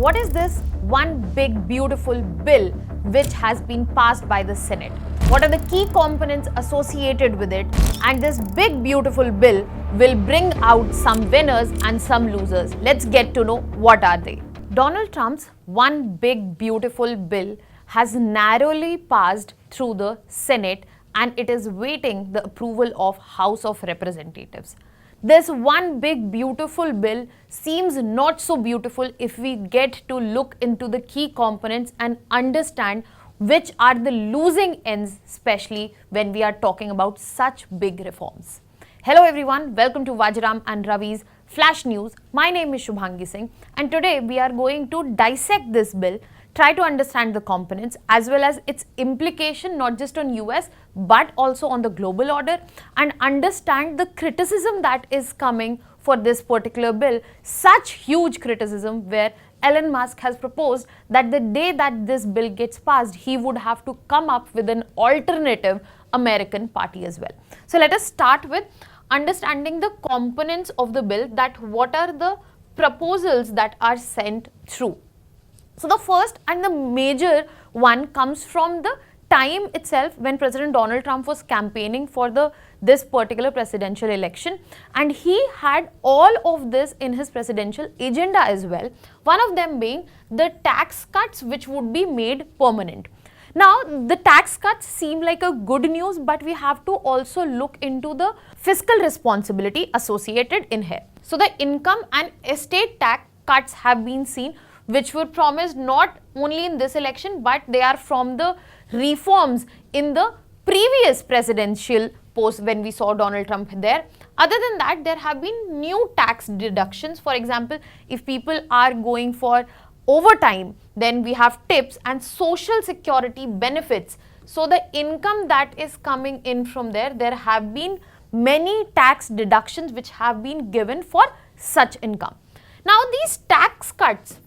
What is this one big beautiful bill which has been passed by the Senate? What are the key components associated with it? And this big beautiful bill will bring out some winners and some losers. Let's get to know what are they. Donald Trump's one big beautiful bill has narrowly passed through the Senate and it is waiting the approval of House of Representatives. This one big beautiful bill seems not so beautiful if we get to look into the key components and understand which are the losing ends, especially when we are talking about such big reforms. Hello everyone, welcome to Vajiram and Ravi's Flash News. My name is Shubhangi Singh and today we are going to dissect this bill, try to understand the components as well as its implication not just on US but also on the global order, and understand the criticism that is coming for this particular bill, such huge criticism where Elon Musk has proposed that the day that this bill gets passed, he would have to come up with an alternative American party as well. So let us start with understanding the components of the bill, that what are the proposals that are sent through. So the first and the major one comes from the time itself when President Donald Trump was campaigning for this particular presidential election, and he had all of this in his presidential agenda as well. One of them being the tax cuts which would be made permanent. Now, the tax cuts seem like a good news, but we have to also look into the fiscal responsibility associated in here. So the income and estate tax cuts have been seen, which were promised not only in this election, but they are from the reforms in the previous presidential post when we saw Donald Trump there. Other than that, there have been new tax deductions. For example, if people are going for overtime, then we have tips and social security benefits. So the income that is coming in from there have been many tax deductions which have been given for such income. Now these tax cuts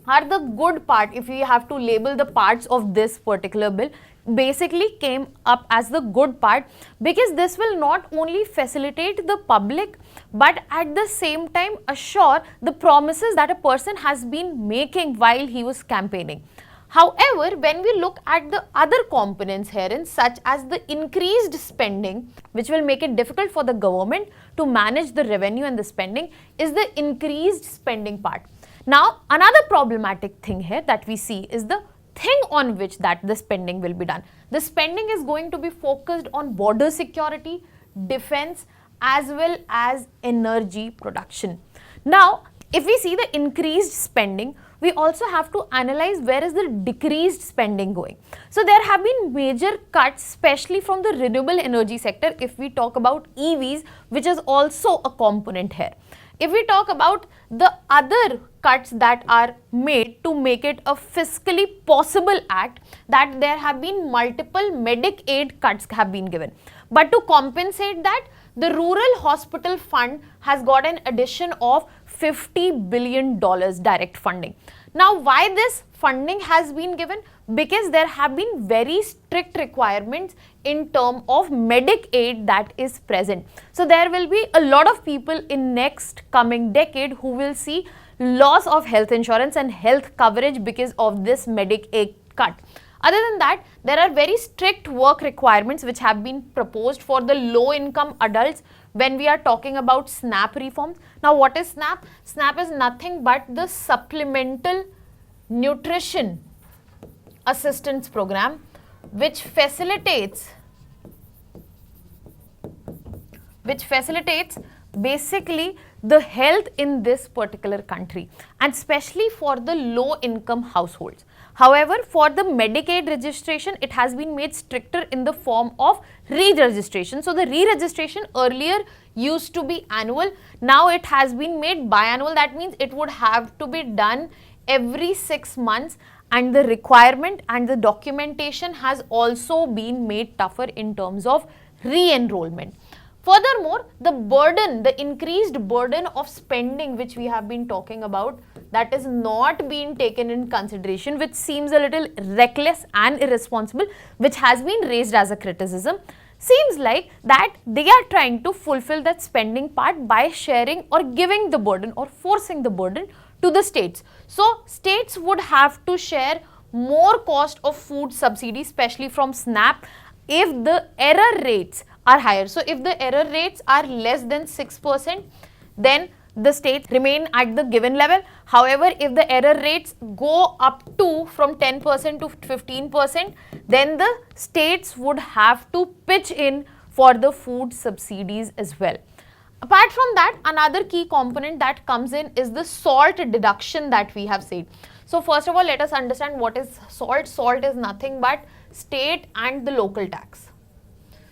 are the good part, if we have to label the parts of this particular bill, basically came up as the good part, because this will not only facilitate the public but at the same time assure the promises that a person has been making while he was campaigning. However, when we look at the other components herein, such as the increased spending, which will make it difficult for the government to manage the revenue and the spending, is the increased spending part. Now, another problematic thing here that we see is the thing on which that the spending will be done. The spending is going to be focused on border security, defense, as well as energy production. Now, if we see the increased spending, we also have to analyze where is the decreased spending going. So there have been major cuts, especially from the renewable energy sector, if we talk about EVs, which is also a component here. If we talk about the other cuts that are made to make it a fiscally possible act, that there have been multiple Medicaid cuts have been given. But to compensate that, the Rural Hospital Fund has got an addition of $50 billion direct funding. Now, why this funding has been given? Because there have been very strict requirements in terms of Medicaid that is present. So there will be a lot of people in next coming decade who will see loss of health insurance and health coverage because of this Medicaid cut. Other than that, there are very strict work requirements which have been proposed for the low-income adults when we are talking about SNAP reforms. Now, what is SNAP? SNAP is nothing but the Supplemental Nutrition Assistance Program, which facilitates basically the health in this particular country, and especially for the low-income households. However, for the Medicaid registration, it has been made stricter in the form of re-registration. So the re-registration earlier used to be annual. Now it has been made biannual. That means it would have to be done every 6 months, and the requirement and the documentation has also been made tougher in terms of re-enrollment. Furthermore, the increased burden of spending which we have been talking about, that is not being taken in consideration, which seems a little reckless and irresponsible, which has been raised as a criticism. Seems like that they are trying to fulfill that spending part by sharing or giving the burden or forcing the burden to the states. So states would have to share more cost of food subsidy, especially from SNAP, if the error rates are higher. So if the error rates are less than 6%, then the states remain at the given level. However, if the error rates go up to from 10% to 15%, then the states would have to pitch in for the food subsidies as well. Apart from that, another key component that comes in is the salt deduction that we have said. So first of all, let us understand what is salt. Salt is nothing but state and the local tax.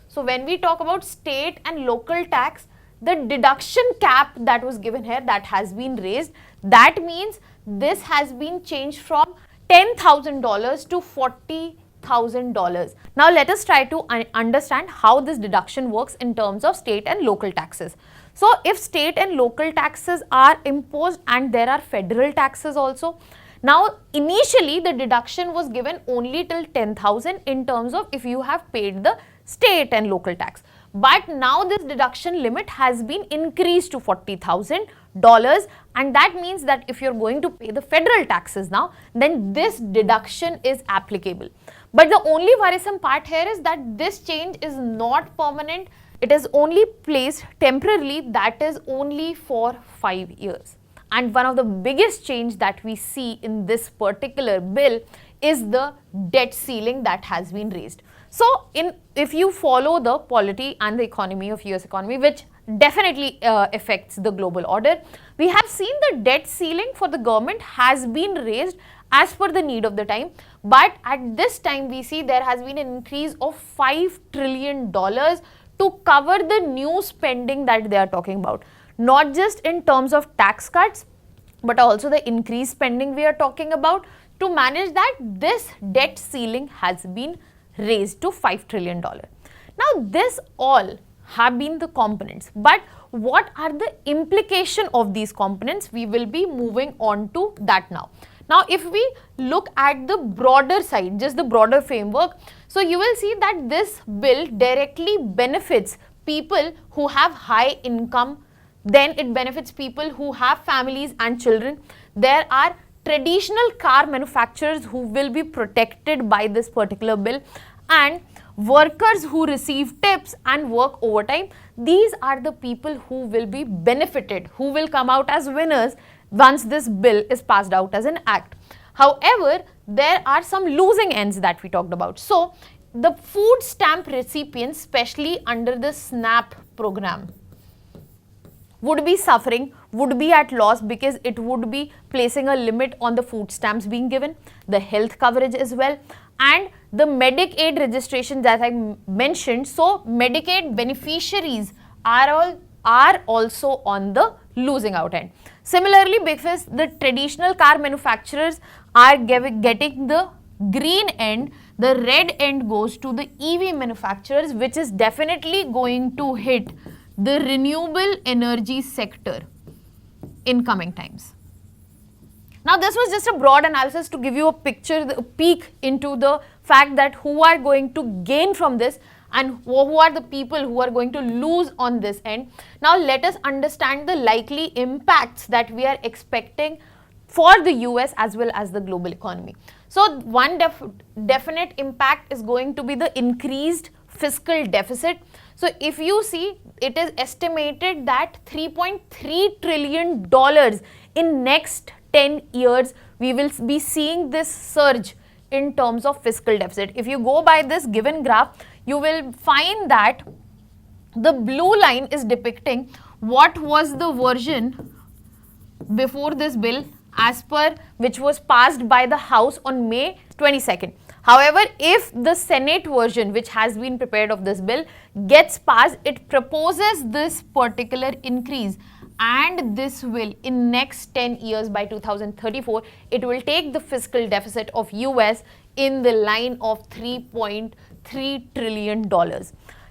So when we talk about state and local tax, the deduction cap that was given here, that has been raised. That means this has been changed from $10,000 to $40,000. Now let us try to understand how this deduction works in terms of state and local taxes. So if state and local taxes are imposed and there are federal taxes also, now initially the deduction was given only till 10,000 in terms of if you have paid the state and local tax. But now this deduction limit has been increased to $40,000, and that means that if you're going to pay the federal taxes now, then this deduction is applicable. But the only worrisome part here is that this change is not permanent. It is only placed temporarily, that is only for 5 years. And one of the biggest change that we see in this particular bill is the debt ceiling that has been raised. So if you follow the polity and the economy of US economy, which definitely affects the global order, we have seen the debt ceiling for the government has been raised as per the need of the time. But at this time we see there has been an increase of $5 trillion to cover the new spending that they are talking about. Not just in terms of tax cuts, but also the increased spending we are talking about. To manage that, this debt ceiling has been raised to $5 trillion. Now this all have been the components, but what are the implication of these components? We will be moving on to that now. Now if we look at the broader side, just the broader framework, so you will see that this bill directly benefits people who have high income, then it benefits people who have families and children. There are traditional car manufacturers who will be protected by this particular bill, and workers who receive tips and work overtime. These are the people who will be benefited, who will come out as winners once this bill is passed out as an act. However, there are some losing ends that we talked about. So the food stamp recipients, especially under the SNAP program, would be suffering, would be at loss, because it would be placing a limit on the food stamps being given, the health coverage as well, and the Medicaid registration that I mentioned. So Medicaid beneficiaries are also on the losing out end. Similarly, because the traditional car manufacturers are getting the green end, the red end goes to the EV manufacturers, which is definitely going to hit the renewable energy sector in coming times. Now this was just a broad analysis to give you a picture, a peek into the fact that who are going to gain from this and who are the people who are going to lose on this end. Now let us understand the likely impacts that we are expecting for the US as well as the global economy. So one definite impact is going to be the increased fiscal deficit. So if you see, it is estimated that $3.3 trillion in next 10 years, we will be seeing this surge in terms of fiscal deficit. If you go by this given graph, you will find that the blue line is depicting what was the version before this bill as per which was passed by the House on May 22nd. However, if the Senate version which has been prepared of this bill gets passed, it proposes this particular increase, and this will, in next 10 years by 2034, it will take the fiscal deficit of US in the line of $3.3 trillion.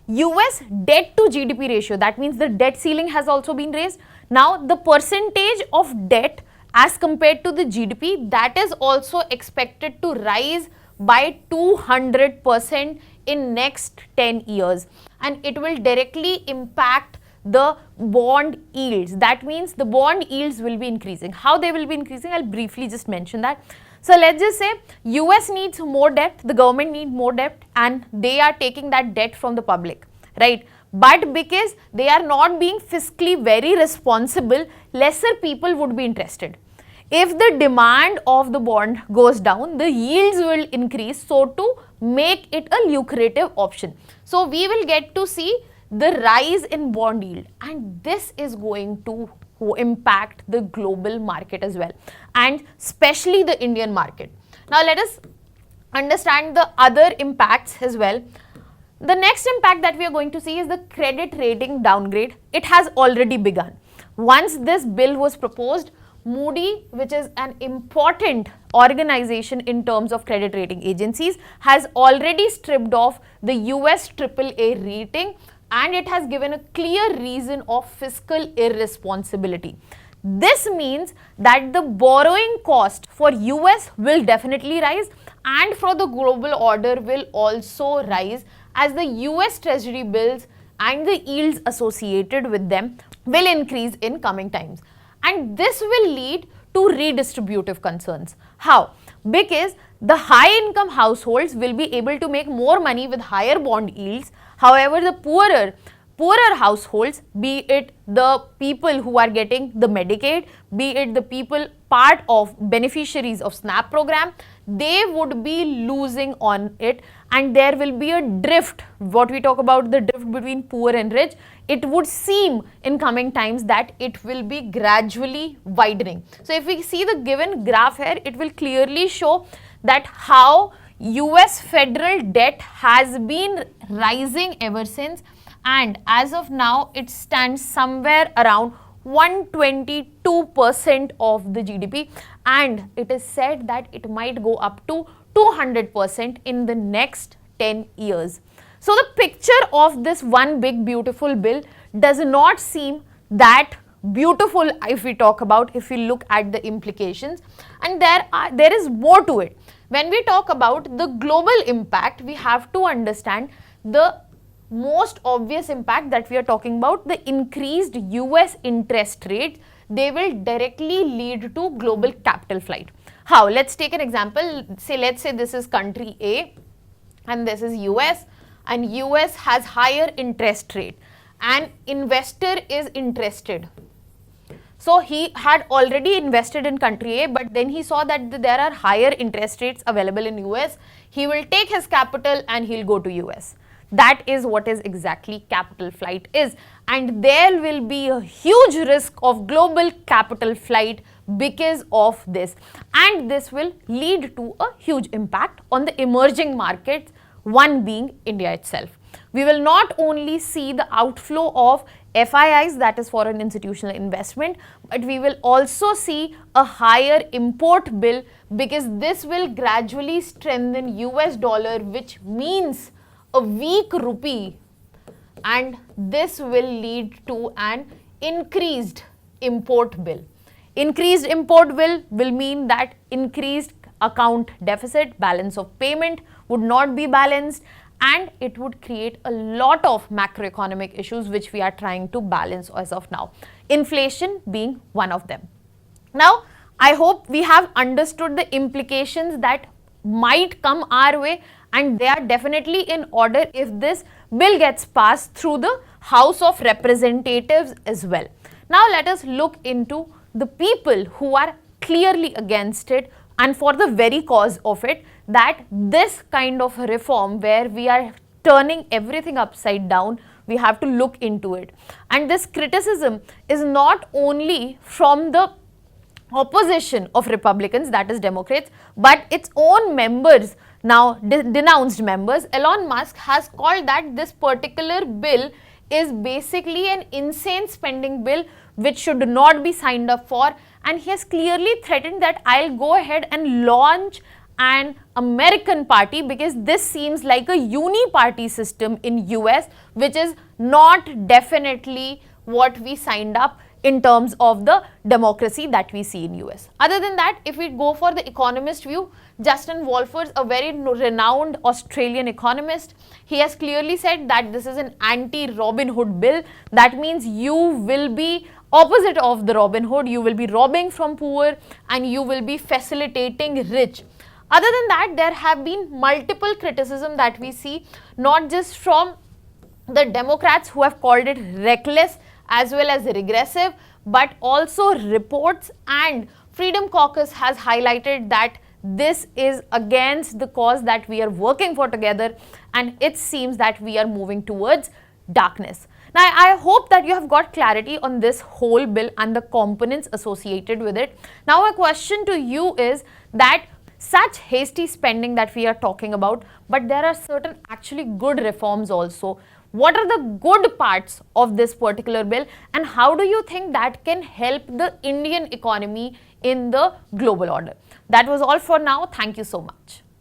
US debt to GDP ratio, that means the debt ceiling has also been raised. Now the percentage of debt as compared to the GDP, that is also expected to rise by 200% in next 10 years, and it will directly impact the bond yields. That means the bond yields will be increasing. How they will be increasing? I'll briefly just mention that. So let's just say US needs more debt, the government needs more debt, and they are taking that debt from the public, right? But because they are not being fiscally very responsible, lesser people would be interested. If the demand of the bond goes down, the yields will increase, so to make it a lucrative option. So we will get to see the rise in bond yield, and this is going to impact the global market as well, and especially the Indian market. Now let us understand the other impacts as well. The next impact that we are going to see is the credit rating downgrade. It has already begun. Once this bill was proposed, Moody, which is an important organization in terms of credit rating agencies, has already stripped off the US AAA rating, and it has given a clear reason of fiscal irresponsibility. This means that the borrowing cost for US will definitely rise, and for the global order will also rise, as the US treasury bills and the yields associated with them will increase in coming times. And this will lead to redistributive concerns. How? Because the high income households will be able to make more money with higher bond yields. However, the poorer households, be it the people who are getting the Medicaid, be it the people part of beneficiaries of SNAP program, they would be losing on it, and there will be a drift. What we talk about, the drift between poor and rich, it would seem in coming times that it will be gradually widening. So if we see the given graph here, it will clearly show that how US federal debt has been rising ever since, and as of now it stands somewhere around 122% of the GDP, and it is said that it might go up to 200% in the next 10 years. So the picture of this one big beautiful bill does not seem that beautiful if we talk about, if we look at the implications, and there is more to it. When we talk about the global impact, we have to understand the most obvious impact that we are talking about, the increased US interest rates. They will directly lead to global capital flight. How? Let's take an example. Let's say this is country A and this is US, and US has higher interest rate, and investor is interested. So he had already invested in country A, but then he saw that there are higher interest rates available in US. He will take his capital and he'll go to US. That is what is exactly capital flight is, and there will be a huge risk of global capital flight because of this, and this will lead to a huge impact on the emerging markets, one being India itself. We will not only see the outflow of FIIs, that is foreign institutional investment, but we will also see a higher import bill, because this will gradually strengthen US dollar, which means a weak rupee, and this will lead to an increased import bill. Increased import bill will mean that increased account deficit, balance of payment would not be balanced, and it would create a lot of macroeconomic issues which we are trying to balance as of now, inflation being one of them. Now, I hope we have understood the implications that might come our way, and they are definitely in order if this bill gets passed through the House of Representatives as well. Now let us look into the people who are clearly against it, and for the very cause of it, that this kind of reform where we are turning everything upside down, we have to look into it. And this criticism is not only from the opposition of Republicans, that is Democrats, but its own members, now denounced members. Elon Musk has called that this particular bill is basically an insane spending bill which should not be signed up for, and he has clearly threatened that I'll go ahead and launch an American party, because this seems like a uni-party system in US, which is not definitely what we signed up in terms of the democracy that we see in US. Other than that, if we go for the economist view, Justin Wolfers, a very renowned Australian economist, he has clearly said that this is an anti-Robin Hood bill. That means you will be opposite of the Robin Hood, you will be robbing from poor and you will be facilitating rich. Other than that, there have been multiple criticism that we see, not just from the Democrats who have called it reckless as well as regressive, but also reports, and Freedom Caucus has highlighted that this is against the cause that we are working for together, and it seems that we are moving towards darkness. Now, I hope that you have got clarity on this whole bill and the components associated with it. Now, my question to you is that such hasty spending that we are talking about, but there are certain actually good reforms also. What are the good parts of this particular bill, and how do you think that can help the Indian economy in the global order? That was all for now. Thank you so much.